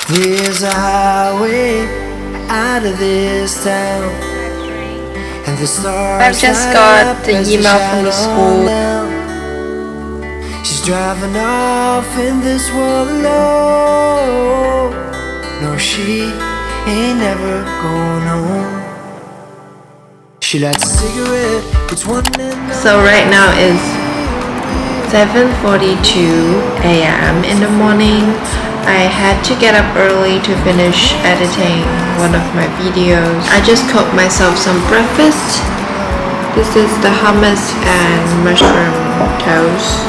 There's a highway out of this town, and the stars I've just got the email from the school. She's driving off in this world alone. No, she ain't never going home. She lights a cigarette. It's one and So right now is 7:42 a.m. in the morning. I had to get up early to finish editing one of my videos. I just cooked myself some breakfast. This is the hummus and mushroom toast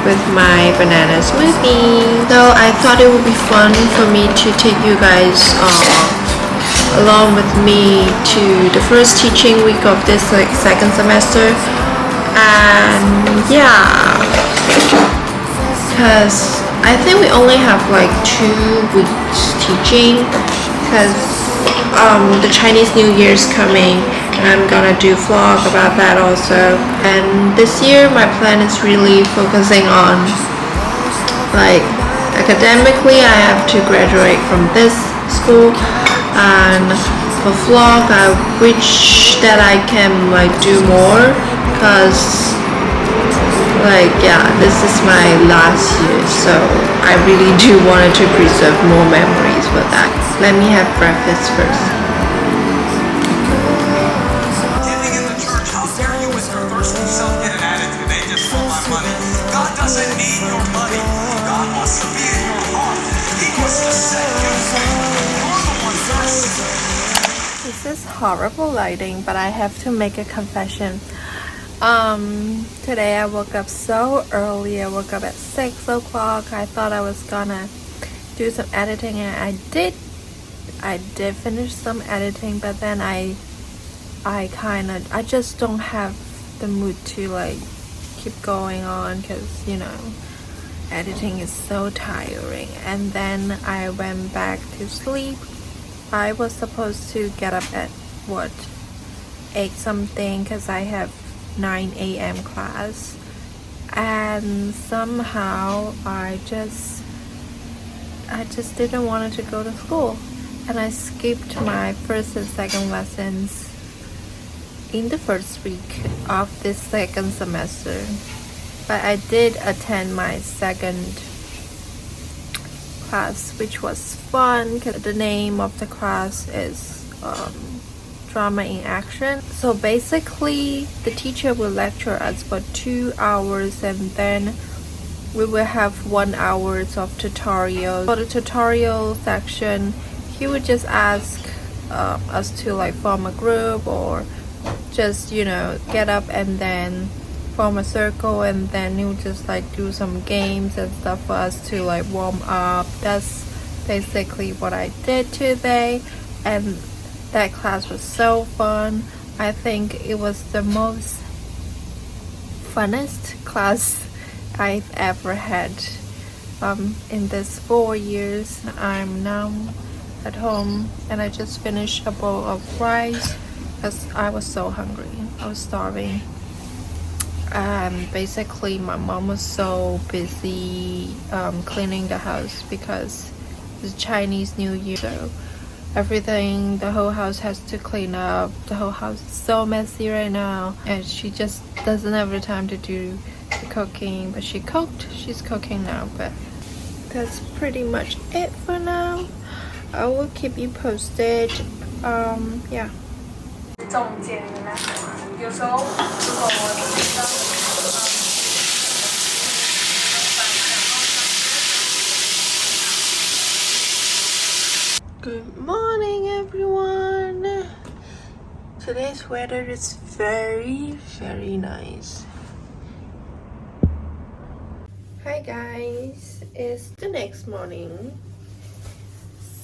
with my banana smoothie. So I thought it would be fun for me to take you guys along with me to the first teaching week of this second semester. And yeah, because I think we only have like 2 weeks teaching, because the Chinese New Year is coming and I'm gonna do vlog about that also. And this year my plan is really focusing on like academically. I have to graduate from this school, and for vlog I wish that I can like do more, because like yeah, this is my last year, so I really do want to preserve more memories for that. Let me have breakfast first. Getting in the church, how dare you with your thirsty self-get an attitude? They just want my money. God doesn't need your money. God wants to be in your heart. He wants to set you free. You're the one thirsty. This is horrible lighting, but I have to make a confession. Today I woke up so early. I woke up at 6 o'clock. I thought I was gonna do some editing, and I did finish some editing, but then I just don't have the mood to like keep going on, because you know, editing is so tiring. And then I went back to sleep. I was supposed to get up at 8 something, because I have 9 a.m. class, and somehow I just didn't want to go to school, and I skipped my first and second lessons in the first week of this second semester. But I did attend my second class, which was fun, because the name of the class is Drama in Action. So basically the teacher will lecture us for 2 hours, and then we will have 1 hour of tutorial. For the tutorial section, he would just ask us to like form a group, or just, you know, get up and then form a circle, and then he would just like do some games and stuff for us to like warm up. That's basically what I did today, and that class was so fun. I think it was the most funnest class I've ever had in this 4 years. I'm now at home, and I just finished a bowl of rice because I was so hungry. I was starving. Basically my mom was so busy cleaning the house, because it's Chinese New Year, so everything, the whole house has to clean up. The whole house is so messy right now, and she just doesn't have the time to do the cooking. But she cooked. She's cooking now. But that's pretty much it for now. I will keep you posted. Yeah. 中间的那种啊，有时候如果我知道。Good morning, everyone. Today's weather is very, very nice. Hi guys, it's the next morning.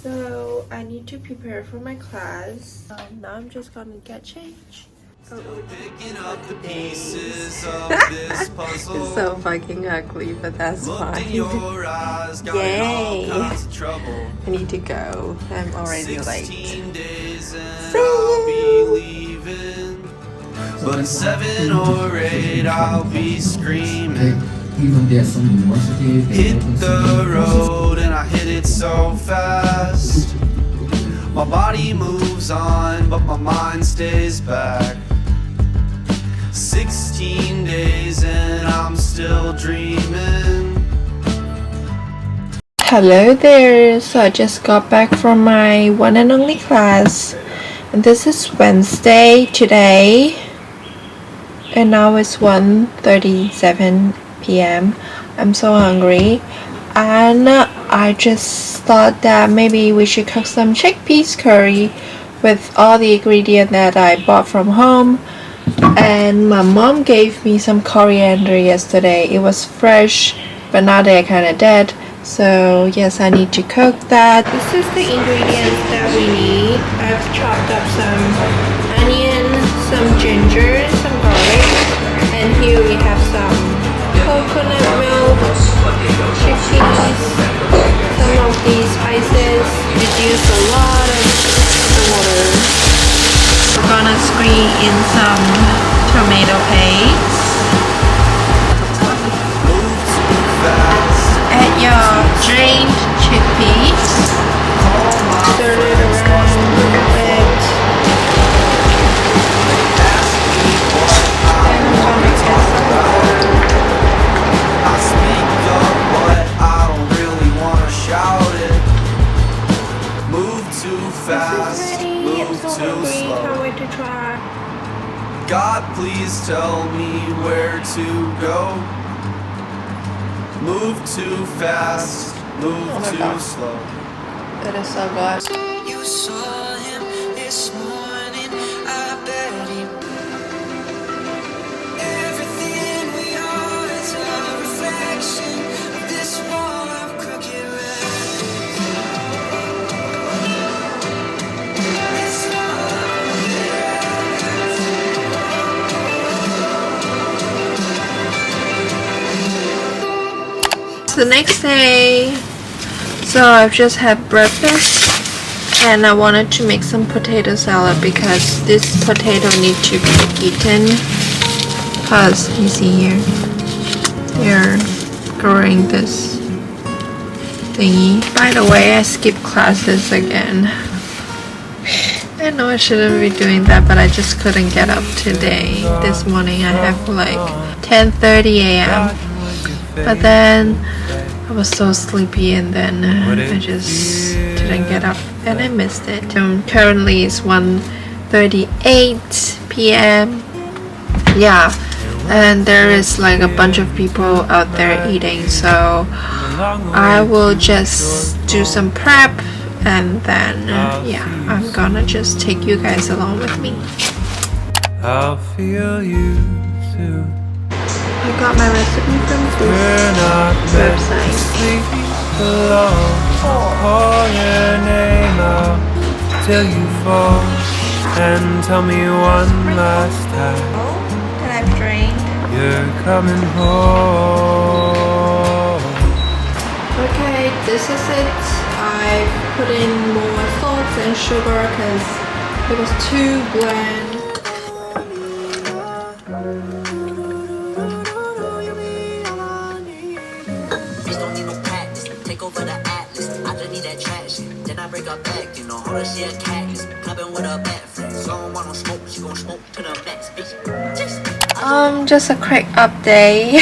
So I need to prepare for my class. Now I'm just gonna get changed. Picking up the pieces of this puzzle. It's so fucking ugly, but that's Looked in fine. your eyes, got in Yay! all kinds of trouble. I need to go. I'm already late. 16 days and See I'll be you. leaving. But in 7 or 8 I'll be screaming. Even there's some university. Hit the road and I hit it so fast. My body moves on, but my mind stays back. 16 days and I'm still dreaming. Hello there, so I just got back from my one and only class, and this is Wednesday today, and now it's 1:37 p.m. I'm so hungry, and I just thought that maybe we should cook some chickpeas curry with all the ingredients that I bought from home. And my mom gave me some coriander yesterday. It was fresh, but now they're kind of dead. So yes, I need to cook that. This is the ingredients that we need. I've chopped up some onion, some ginger, some garlic, and here we have some coconut milk, chickpeas, some of these spices. It used a lot of water. We're gonna screen in some tomato paste. Add your drained chickpeas. Stir it around a little bit. And I'm gonna add some water. I speak up, but I don't really wanna shout it. Move too fast, move too slow. Can't wait to try. God, please tell me where to go. Move too fast, move Oh my too God. slow. That is so good. You saw him this morning, I bet he. Everything we are is a reflection of this wall of crooked roads. This wall of The next day, so I've just had breakfast and I wanted to make some potato salad because this potato needs to be eaten because you see here they're growing this thingy. By the way, I skipped classes again. I know I shouldn't be doing that, but I just couldn't get up today. This morning I have like 10:30 a.m. but then I was so sleepy and then I just didn't get up and I missed it. Currently it's 1:38 p.m. Yeah, and there is like a bunch of people out there eating, so I will just do some prep and then yeah, I'm gonna just take you guys along with me. I'll feel you too. I got my recipe from this website. Call your name out till you fall, and tell me one last time That I've drained. you're coming home. Okay, this is it. I put in more salt and sugar because it was too bland. Just a quick update.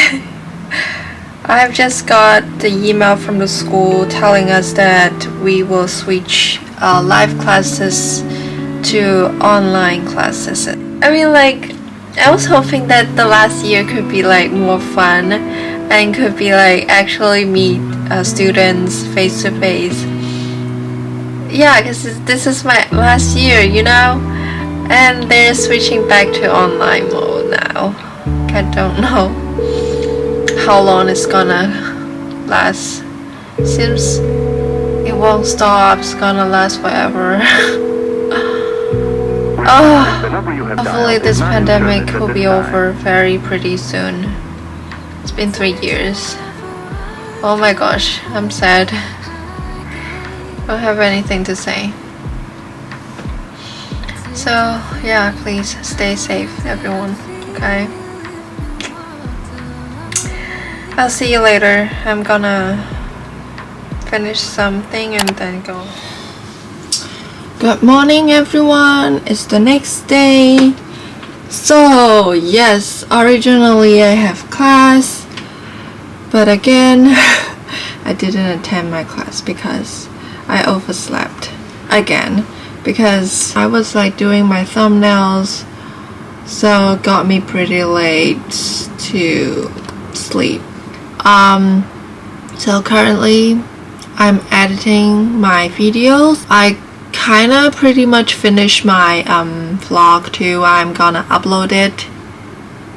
I've just got the email from the school telling us that we will switch live classes to online classes. I mean, like, I was hoping that the last year could be like more fun and could be like actually meet students face to face. Yeah, because this is my last year, you know, and they're switching back to online mode now. I don't know how long it's gonna last. Seems it won't stop. It's gonna last forever. Oh, hopefully this pandemic will be over very pretty soon. It's been 3 years. Oh my gosh, I'm sad. I don't have anything to say. So yeah, please stay safe, everyone. Okay. I'll see you later. I'm gonna finish something and then go. Good morning everyone, it's the next day. So yes, originally I have class, but again I didn't attend my class because I overslept again, because I was like doing my thumbnails, so it got me pretty late to sleep. So currently I'm editing my videos. I kinda pretty much finished my vlog too. I'm gonna upload it.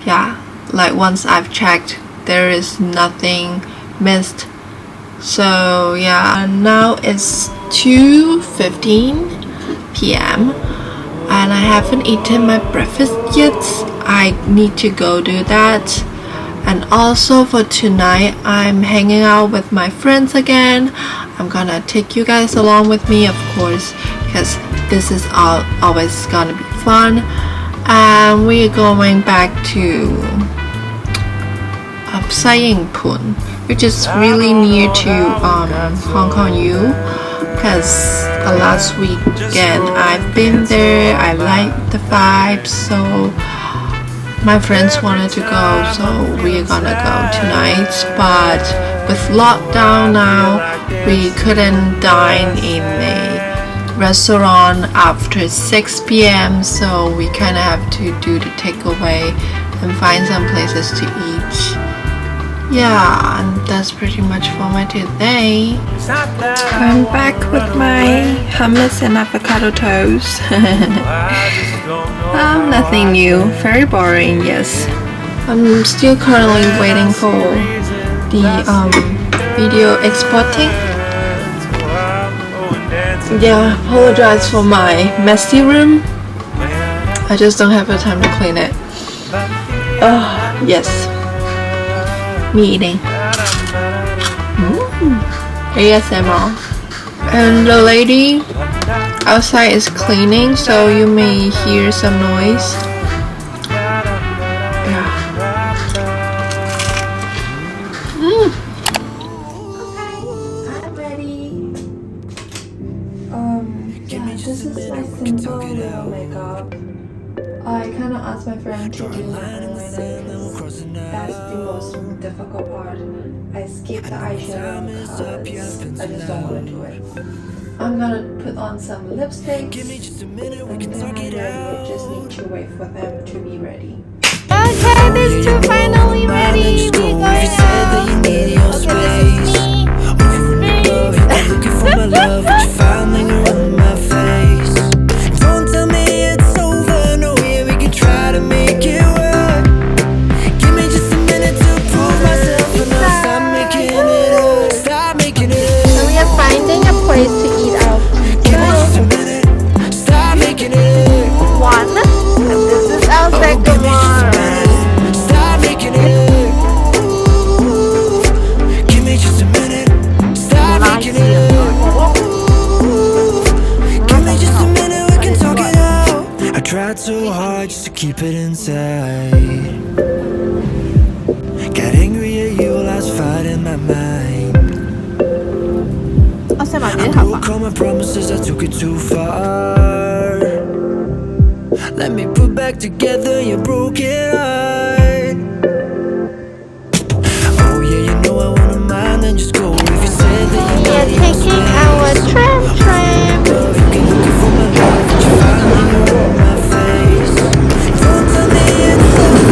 Yeah, like once I've checked, there is nothing missed. So yeah, and now it's 2:15 p.m. and I haven't eaten my breakfast yet. I need to go do that. And also for tonight, I'm hanging out with my friends again. I'm gonna take you guys along with me, of course, because this is always gonna be fun. And we're going back to Pun, which is really near to Hong Kong U, because last weekend I've been there. I like the vibes, so my friends wanted to go, so we're gonna go tonight. But with lockdown now, we couldn't dine in a restaurant after 6 p.m. so we kinda have to do the takeaway and find some places to eat. Yeah, and that's pretty much for my today. I'm back with my hummus and avocado toast. Nothing new, very boring, yes. I'm still currently waiting for the video exporting. Yeah, apologize for my messy room. I just don't have the time to clean it. Yes. Me eating. ASMR. And the lady outside is cleaning, so you may hear some noise. Yeah. Okay, I'm ready. Yeah, this is my simple little makeup. I kind of asked my friend to do my eyeliner because that's the most difficult part. I skipped the eyeshadow because I just don't want to do it. I'm gonna put on some lipsticks and then I'm ready. I just need to wait for them to be ready. Okay, these two finally ready. We're going out. Okay, this is so hard just to keep it inside. Got angry at you while I was fighting my mind. I broke all my promises, I took it too far. Let me put back together your broken heart. Oh yeah, you know I wanna mind, then just go. If you said that we are taking our tram. love, you can look it for my love, but you finally know my face. Don't tell me it's over,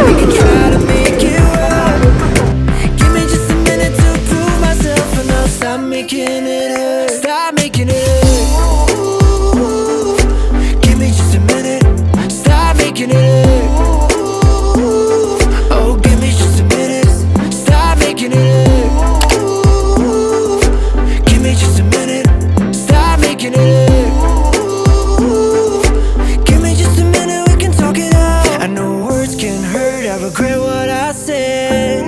we can try to make it work. Give me just a minute to prove myself, and I'll stop making it hurt. Stop making it hurt. Give me just a minute. Stop making it hurt. Oh, give me just a minute. Stop making it hurt. Give me just a minute. Stop making it hurt. Give me just a minute, we can talk it out. I know words can hurt, I regret what I said.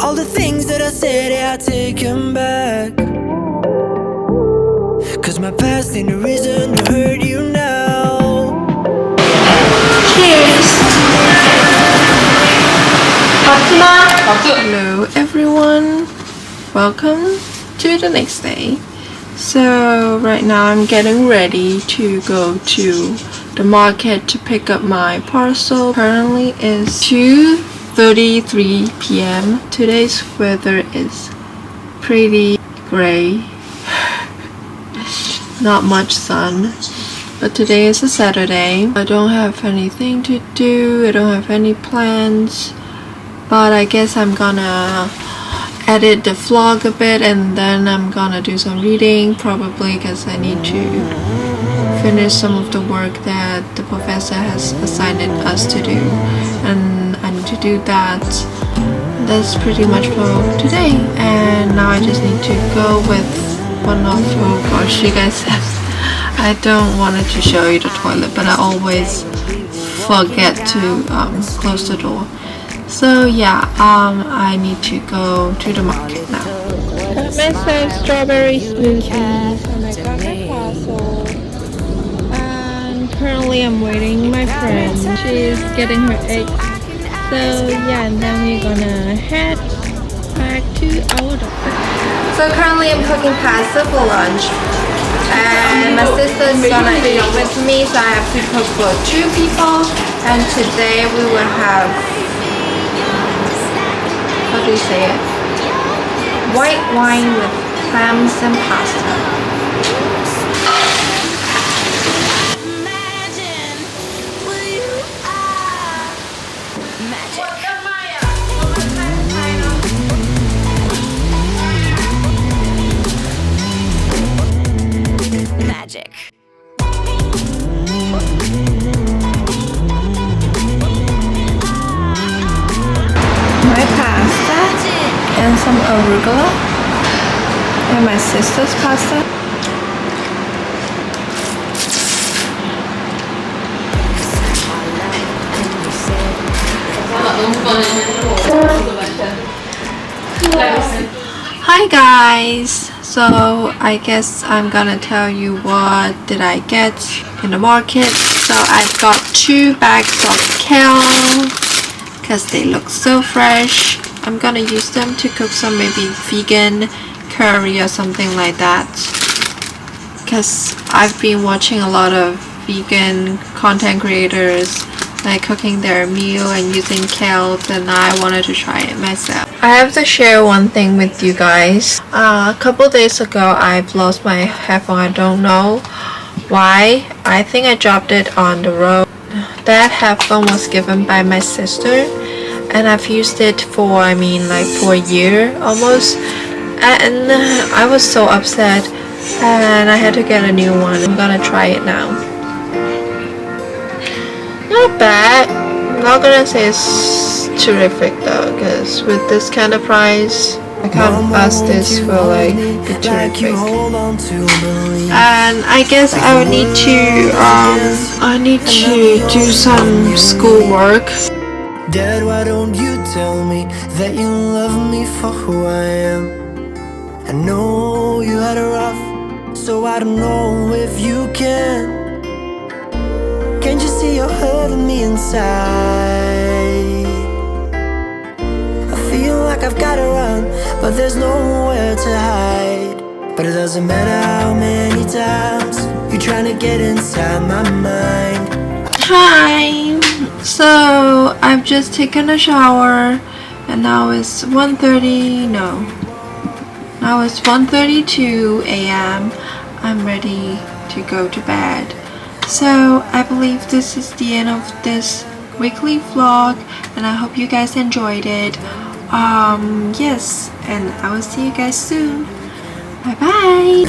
All the things that I said, yeah, I take them back. Cause my past ain't the reason to hurt you now. Cheers! Hello everyone, welcome to the next day. So right now I'm getting ready to go to the market to pick up my parcel. Currently is 2:33 p.m. Today's weather is pretty gray. Not much sun. But today is a Saturday. I don't have anything to do. I don't have any plans. But I guess I'm gonna edit the vlog a bit and then I'm gonna do some reading probably because I need to finish some of the work that the professor has assigned us to do, and I need to do that. That's pretty much for today, and now I just need to go with one of, oh gosh, you guys have, I don't want to show you the toilet, but I always forget to close the door. So yeah, I need to go to the market now. Got myself strawberry smoothies and I got my parcel. And currently I'm waiting my friend. She's getting her eggs. So yeah, and then we're gonna head back to our doctor. So currently I'm cooking pasta for lunch. And my sister's gonna eat with me, so I have to cook for 2 people. And today we will have, how do you say it? White wine with clams and pasta. Magic. My pasta and some arugula and my sister's pasta. Hi guys, so I guess I'm gonna tell you what did I get in the market. So I got 2 bags of kale because they look so fresh. I'm gonna use them to cook some maybe vegan curry or something like that, because I've been watching a lot of vegan content creators like cooking their meal and using kale, and I wanted to try it myself. I have to share one thing with you guys. A couple days ago I've lost my headphone. I don't know why. I think I dropped it on the road. That headphone was given by my sister and I've used it for, like for a year almost, and I was so upset and I had to get a new one. I'm gonna try it now. Not bad. I'm not gonna say it's terrific though, because with this kind of price I can't ask this for like the terrific. And I guess I would need to do some schoolwork. Dad, why don't you tell me that you love me for who I am? I know you had it rough, so I don't know if you can. Can't you see you're hurting me inside? I feel like I've gotta run, but there's nowhere to hide. But it doesn't matter how many times you're trying to get inside my mind. Hi! So I've just taken a shower and now it's 1:32 a.m. I'm ready to go to bed. So I believe this is the end of this weekly vlog and I hope you guys enjoyed it. Yes, and I will see you guys soon. Bye bye.